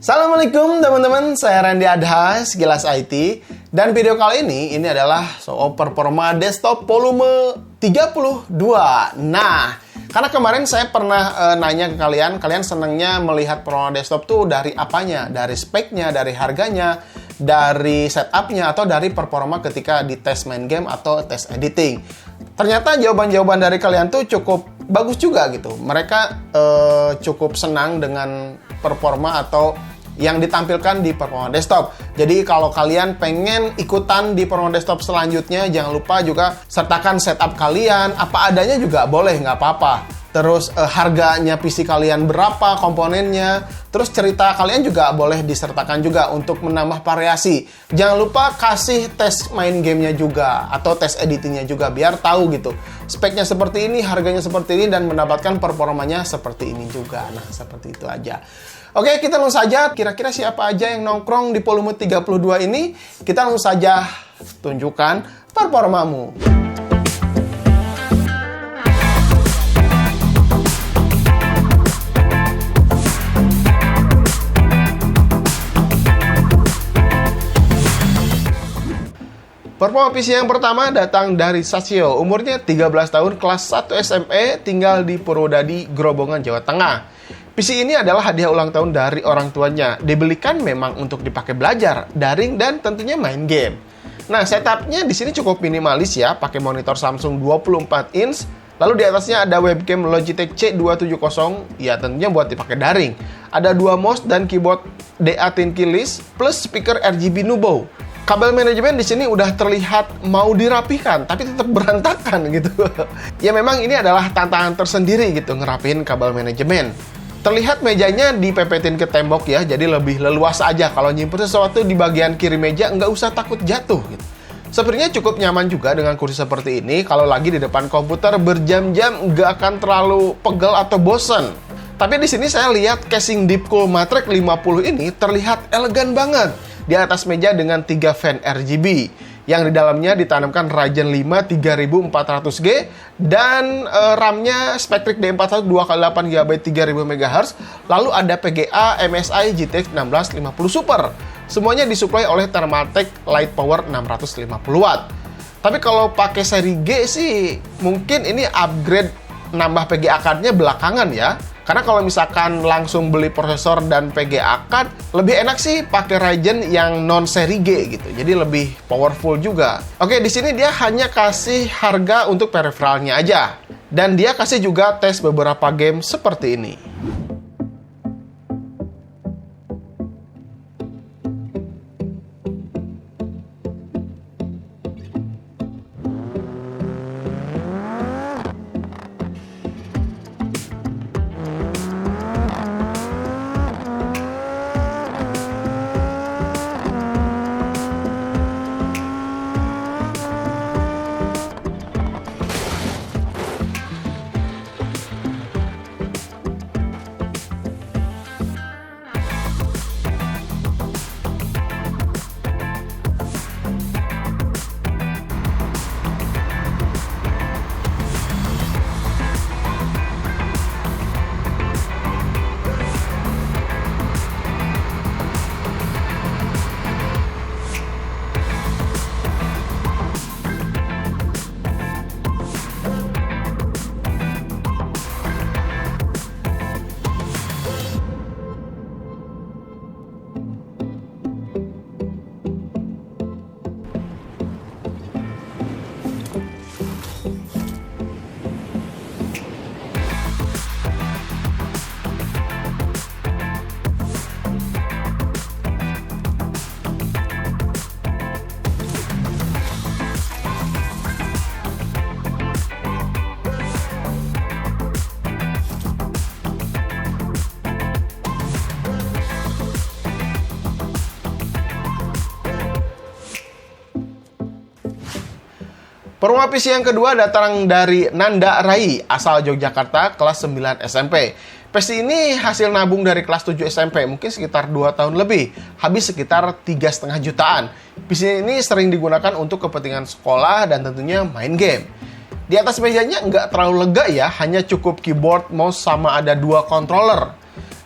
Assalamualaikum teman-teman, saya Randy Adha, Sekilas IT. Dan video kali ini adalah soal performa desktop volume 32. Nah, karena kemarin saya pernah nanya ke kalian senangnya melihat performa desktop tuh dari apanya? Dari speknya, dari harganya, dari setupnya, atau dari performa ketika di tes main game atau tes editing. Ternyata jawaban-jawaban dari kalian tuh cukup bagus juga gitu. Mereka cukup senang dengan performa atau yang ditampilkan di performa desktop. Jadi kalau kalian pengen ikutan di performa desktop selanjutnya, jangan lupa juga sertakan setup kalian, apa adanya juga boleh, nggak apa-apa. Terus harganya PC kalian berapa, komponennya, terus cerita kalian juga boleh disertakan juga untuk menambah variasi. Jangan lupa kasih tes main gamenya juga, atau tes editingnya juga, biar tahu gitu. Speknya seperti ini, harganya seperti ini, dan mendapatkan performanya seperti ini juga. Nah, seperti itu aja. Oke, kita langsung saja. Kira-kira siapa aja yang nongkrong di volume 32 ini? Kita langsung saja tunjukkan performamu. Performa PC yang pertama datang dari Sasio, umurnya 13 tahun, kelas 1 SME, tinggal di Purwodadi, Grobongan, Jawa Tengah. PC ini adalah hadiah ulang tahun dari orang tuanya. Dibelikan memang untuk dipakai belajar, daring, dan tentunya main game. Nah, setupnya di sini cukup minimalis ya, pakai monitor Samsung 24 inch, lalu di atasnya ada webcam Logitech C270, ya tentunya buat dipakai daring. Ada 2 mouse dan keyboard DA10 keyless, plus speaker RGB Nubo. Kabel manajemen di sini udah terlihat mau dirapikan, tapi tetap berantakan gitu. Ya memang ini adalah tantangan tersendiri gitu, ngerapiin kabel manajemen. Terlihat mejanya dipepetin ke tembok ya, jadi lebih leluasa aja kalau nyimpen sesuatu di bagian kiri meja, nggak usah takut jatuh gitu. Sebenarnya cukup nyaman juga dengan kursi seperti ini, kalau lagi di depan komputer berjam-jam nggak akan terlalu pegel atau bosen. Tapi di sini saya lihat casing Deepcool Matrix 50 ini terlihat elegan banget. Di atas meja dengan 3 fan RGB. Yang di dalamnya ditanamkan Ryzen 5 3400G dan RAM-nya Spectrix D41 2x8 GB 3000 MHz. Lalu ada PGA MSI GTX 1650 Super. Semuanya disuplai oleh Thermaltake Light Power 650 Watt. Tapi kalau pakai seri G sih mungkin ini upgrade nambah PGA card-nya belakangan ya. Karena kalau misalkan langsung beli prosesor dan PGA card, lebih enak sih pakai Ryzen yang non seri G gitu. Jadi lebih powerful juga. Oke, di sini dia hanya kasih harga untuk peripheralnya aja. Dan dia kasih juga tes beberapa game seperti ini. Performa PC yang kedua datang dari Nanda Rai, asal Yogyakarta, kelas 9 SMP. PC ini hasil nabung dari kelas 7 SMP, mungkin sekitar 2 tahun lebih, habis sekitar 3,5 jutaan. PC ini sering digunakan untuk kepentingan sekolah dan tentunya main game. Di atas mejanya nggak terlalu lega ya, hanya cukup keyboard, mouse, sama ada 2 controller.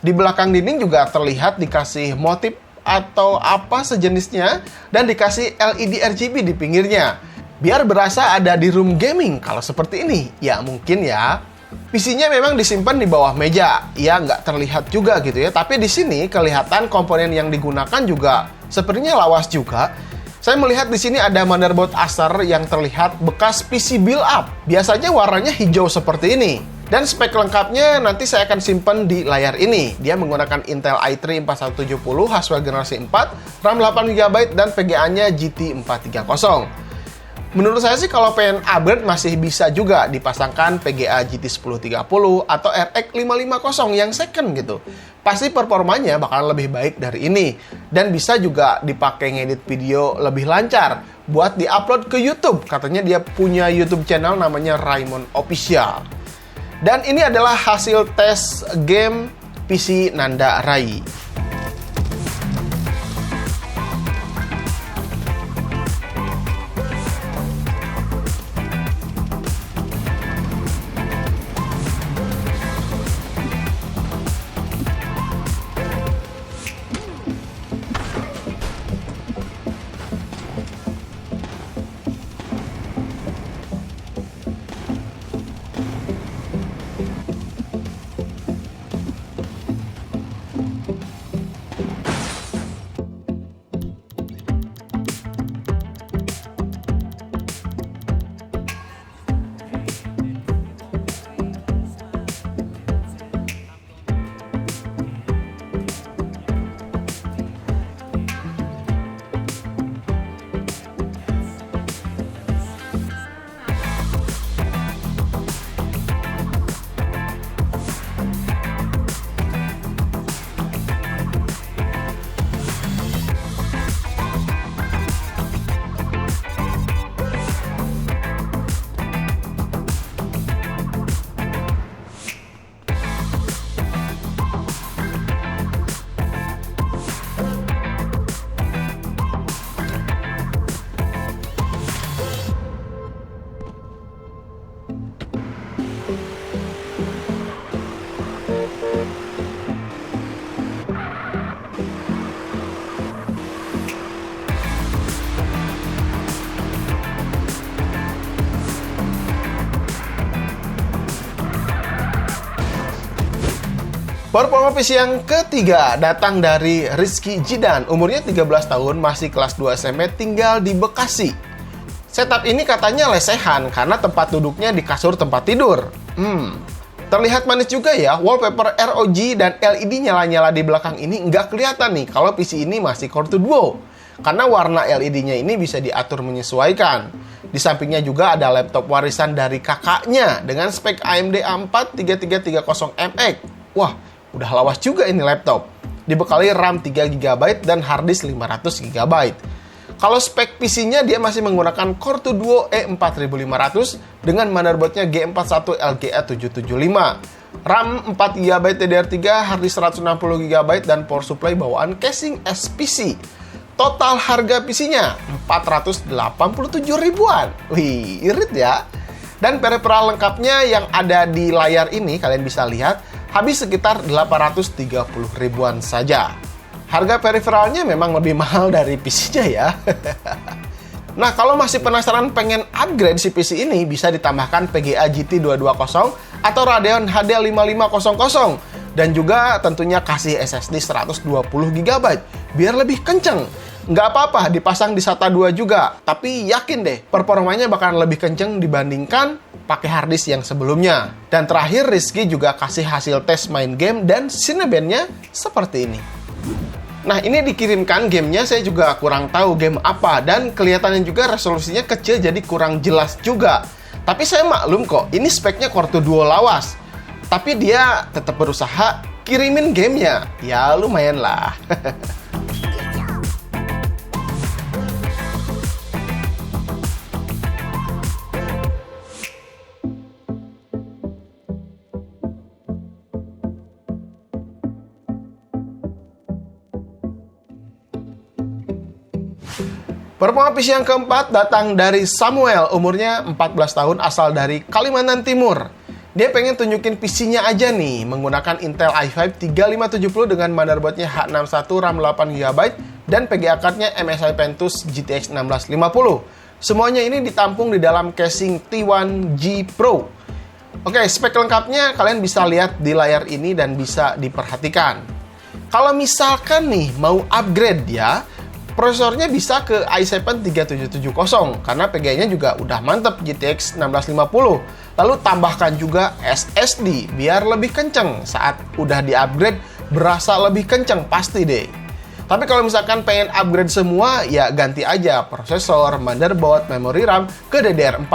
Di belakang dinding juga terlihat dikasih motif atau apa sejenisnya dan dikasih LED RGB di pinggirnya. Biar berasa ada di room gaming kalau seperti ini. Ya mungkin ya. PC-nya memang disimpan di bawah meja. Ya nggak terlihat juga gitu ya. Tapi di sini kelihatan komponen yang digunakan juga sepertinya lawas juga. Saya melihat di sini ada motherboard Acer yang terlihat bekas PC build up. Biasanya warnanya hijau seperti ini. Dan spek lengkapnya nanti saya akan simpan di layar ini. Dia menggunakan Intel i3 4170 Haswell generasi 4, RAM 8GB dan VGA-nya GT430. Menurut saya sih kalau pengen upgrade masih bisa juga dipasangkan VGA GT1030 atau RX 550 yang second gitu. Pasti performanya bakal lebih baik dari ini. Dan bisa juga dipakai ngedit video lebih lancar buat diupload ke YouTube. Katanya dia punya YouTube channel namanya Raymond Official. Dan ini adalah hasil tes game PC Nanda Rai. Performa PC yang ketiga datang dari Rizky Jidan, umurnya 13 tahun, masih kelas 2 SMP, tinggal di Bekasi. Setup ini katanya lesehan karena tempat duduknya di kasur tempat tidur. Terlihat manis juga ya, wallpaper ROG dan LED nyala-nyala di belakang ini nggak kelihatan nih kalau PC ini masih Core 2 Duo. Karena warna LED-nya ini bisa diatur menyesuaikan. Di sampingnya juga ada laptop warisan dari kakaknya dengan spek AMD A4 3330MX. Wah, udah lawas juga ini laptop. Dibekali RAM 3GB dan harddisk 500GB. Kalau spek PC-nya dia masih menggunakan Core 2 Duo E4500 dengan motherboardnya G41 LGA 775. RAM 4GB DDR3, harddisk 160GB dan power supply bawaan casing SPC. Total harga PC-nya 487 ribuan. Wih, irit ya. Dan peripheral lengkapnya yang ada di layar ini kalian bisa lihat habis sekitar 830 ribuan saja. Harga peripheralnya memang lebih mahal dari PC-nya ya. Nah, kalau masih penasaran pengen upgrade si PC ini, bisa ditambahkan VGA GT220 atau Radeon HD 5500 dan juga tentunya kasih SSD 120GB biar lebih kenceng. Nggak apa-apa dipasang di SATA 2 juga, tapi yakin deh performanya bakalan lebih kenceng dibandingkan pakai harddisk yang sebelumnya. Dan terakhir Rizky juga kasih hasil tes main game dan Cinebench-nya seperti ini. Nah, ini dikirimkan gamenya, saya juga kurang tahu game apa dan kelihatannya juga resolusinya kecil jadi kurang jelas juga. Tapi saya maklum kok, ini speknya Core 2 Duo lawas. Tapi dia tetap berusaha kirimin gamenya. Ya lumayan lah. Performa PC yang keempat datang dari Samuel, umurnya 14 tahun, asal dari Kalimantan Timur. Dia pengen tunjukin PC-nya aja nih, menggunakan Intel i5 3570 dengan motherboardnya H61, RAM 8GB, dan PGA card-nya MSI Ventus GTX 1650. Semuanya ini ditampung di dalam casing T1G Pro. Oke, spek lengkapnya kalian bisa lihat di layar ini dan bisa diperhatikan. Kalau misalkan nih mau upgrade ya, prosesornya bisa ke i7 3770 karena PGA-nya juga udah mantep GTX 1650. Lalu tambahkan juga SSD biar lebih kenceng saat udah di-upgrade, berasa lebih kenceng pasti deh. Tapi kalau misalkan pengen upgrade semua, ya ganti aja prosesor, motherboard, memori RAM ke DDR4.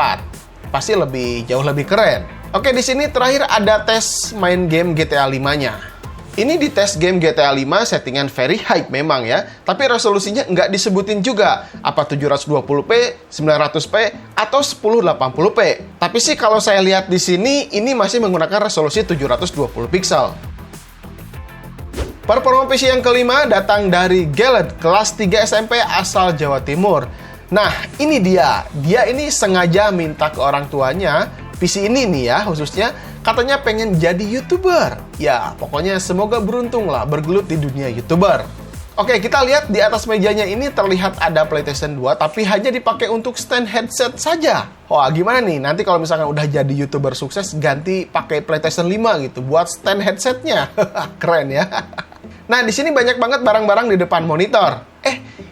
Pasti jauh lebih keren. Oke, di sini terakhir ada tes main game GTA 5-nya. Ini di tes game GTA 5 settingan very high memang ya, tapi resolusinya nggak disebutin juga apa 720p, 900p, atau 1080p. Tapi sih kalau saya lihat di sini, ini masih menggunakan resolusi 720 pixel. Performa PC yang kelima datang dari Gallet, kelas 3 SMP asal Jawa Timur. Nah, ini dia. Dia ini sengaja minta ke orang tuanya, PC ini nih ya khususnya, katanya pengen jadi YouTuber. Ya, pokoknya semoga beruntung lah bergelut di dunia YouTuber. Oke, kita lihat di atas mejanya ini terlihat ada PlayStation 2, tapi hanya dipakai untuk stand headset saja. Wah, gimana nih? Nanti kalau misalkan udah jadi YouTuber sukses, ganti pakai PlayStation 5 gitu, buat stand headsetnya. Keren ya. Nah, di sini banyak banget barang-barang di depan monitor.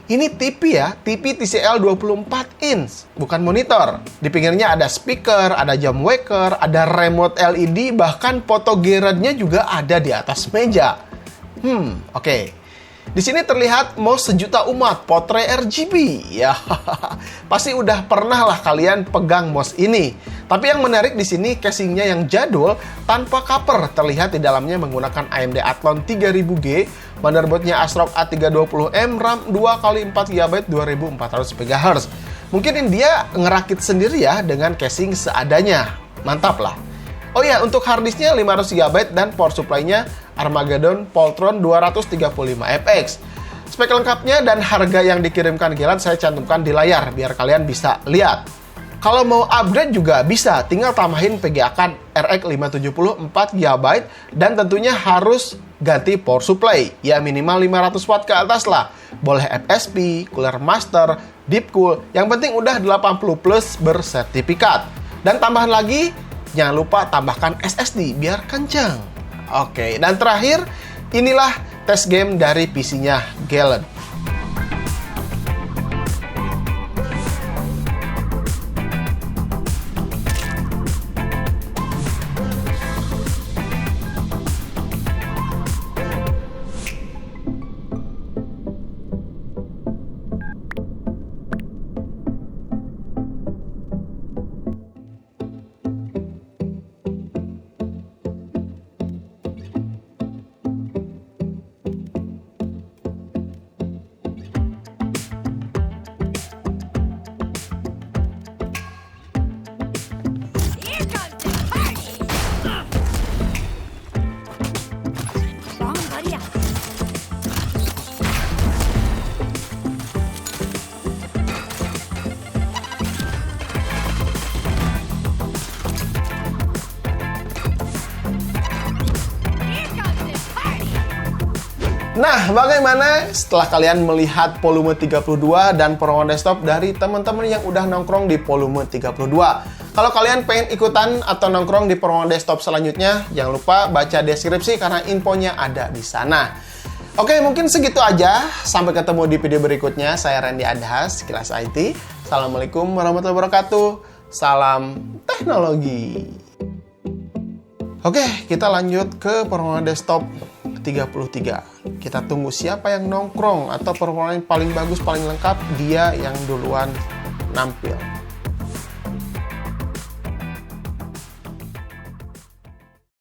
Ini TV ya, TV TCL 24 inch, bukan monitor. Di pinggirnya ada speaker, ada jam waker, ada remote LED, bahkan fotogeradnya juga ada di atas meja. Oke. Di sini terlihat mouse sejuta umat, portrait RGB. Ya, pasti udah pernah lah kalian pegang mouse ini. Tapi yang menarik di sini casingnya yang jadul tanpa cover, terlihat di dalamnya menggunakan AMD Athlon 3000G, motherboardnya ASRock A320M, RAM 2x4GB 2400 MHz. Mungkin dia ngerakit sendiri ya dengan casing seadanya. Mantap lah. Oh ya, untuk harddisknya 500GB dan power supply-nya Armageddon Poltron 235FX. Spek lengkapnya dan harga yang dikirimkan Gallet saya cantumkan di layar biar kalian bisa lihat. Kalau mau upgrade juga bisa, tinggal tambahin PGA card RX 570 4GB dan tentunya harus ganti power supply. Ya minimal 500 watt ke atas lah. Boleh FSP, Cooler Master, Deep Cool, yang penting udah 80 plus bersertifikat. Dan tambahan lagi, jangan lupa tambahkan SSD biar kencang. Oke, dan terakhir, inilah tes game dari PC-nya Gallet. Nah, bagaimana setelah kalian melihat volume 32 dan performa desktop dari teman-teman yang udah nongkrong di volume 32? Kalau kalian pengen ikutan atau nongkrong di performa desktop selanjutnya, jangan lupa baca deskripsi karena infonya ada di sana. Oke, mungkin segitu aja. Sampai ketemu di video berikutnya. Saya Randy Adhas, Kilas IT. Assalamualaikum warahmatullahi wabarakatuh. Salam teknologi. Oke, kita lanjut ke performa desktop 33. Kita tunggu siapa yang nongkrong atau performa yang paling bagus, paling lengkap, dia yang duluan nampil.